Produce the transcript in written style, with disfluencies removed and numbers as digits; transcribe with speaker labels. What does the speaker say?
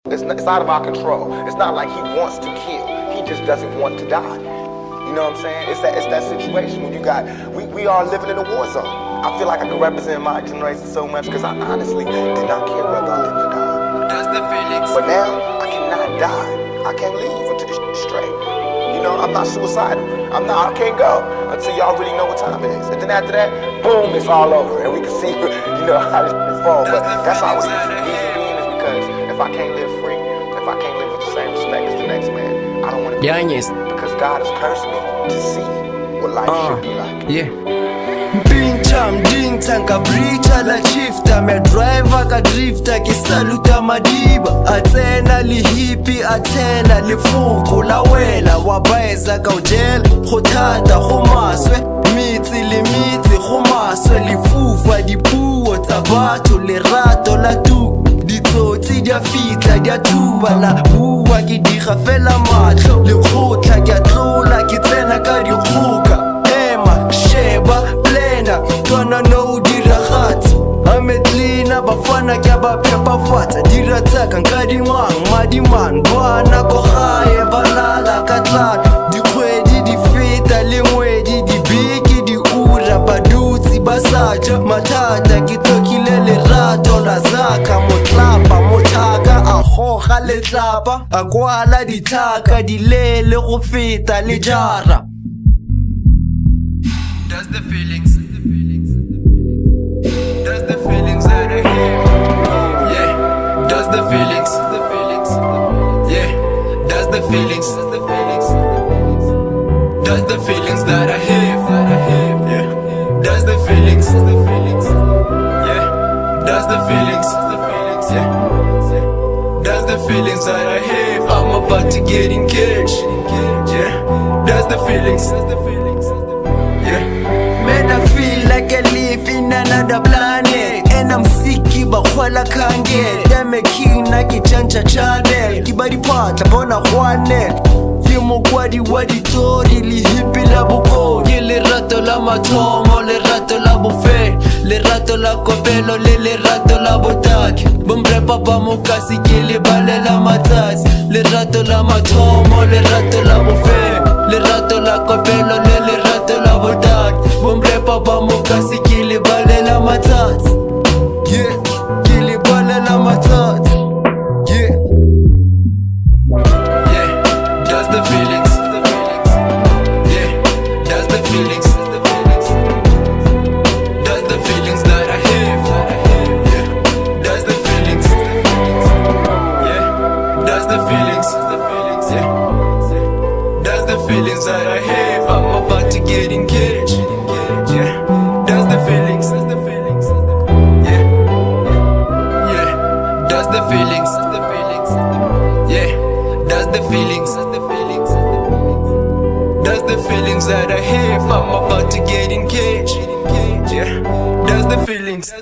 Speaker 1: It's out of our control. It's not like he wants to kill. He just doesn't want to die. You know what I'm saying? It's that situation when you got, we are living in a war zone. I feel like I can represent my generation so much because I honestly did not care whether I lived or died.
Speaker 2: That's the feelings.
Speaker 1: But now, I cannot die. I can't leave until this shit straight. You know, I'm not suicidal. I can't go until y'all really know what time it is. And then after that, boom, it's all over. And we can see, you know, how this shit falls. But that's how it is. The reason being is because if I can't live free, if I can't live with the same respect as the next man, I don't want to be because God has cursed me to see what life should be like.
Speaker 2: Yeah. Mpincha mdinta nkabricha la chifta medriver kadrifta kisaluta madiba atena lihipi atena lifuku la wela wabaeza kaujela khotata khumaswe mitsi limitsi khumaswe lifufa dipuo tsa batho lerato la tu ditsotsi dia fitla dia tuba la bua ke diga fela matlo le khotla ke tlola ke tsena ka dikhuka ema sheba plena twana no dira khatsi ametlina bafana ke ba pepa fata dira tsaka nkadimang madiman bana go gae balala ka tlala dikhwedi di feta le ngwedi di biki di ura badutsi basaja mathata ke tokile le rato la zaka motlapa mothaka a goga le tlapa a kwala dithaka di lele go feta le jara. That's the feelings. That's the feelings that I hear. Yeah, that's the feelings. Yeah, that's the feelings. That's the feelings that I hear. Yeah, that's the feelings. Yeah, that's the feelings. Yeah, that's the feelings that I have. I'm about to get engaged. Yeah, that's the feelings. Yeah, man, I feel like I live in another planet. And I'm sick, bakhwala kange. Dame king na kichanja channel. Kibadi pata bona khwane. Fimo kwadi wadi tori lihipi la buko. Le rato la matomo, le rato la buffet. Le rato la kopelo, le rato la botaki. Bombre papa mukasi kili bale la matasi. Le rato la matomo, le rato la buffet. Le rato la kopelo, le rato la botaki. Bombre papa mukasi kili bale la matasi. Yeah, kili bale la matasi. Yeah, yeah, that's the feelings. Yeah, that's the feelings. That's the feelings that I have. Yeah, that's the feelings. Yeah, that's the feelings. Yeah, that's the feelings that I have. I'm about to get engaged. Yeah, that's the feelings. Yeah, yeah, that's the feelings. Yeah, that's the feelings. That's the feelings that I have. I'm about to get engaged. Yeah, that's the feelings.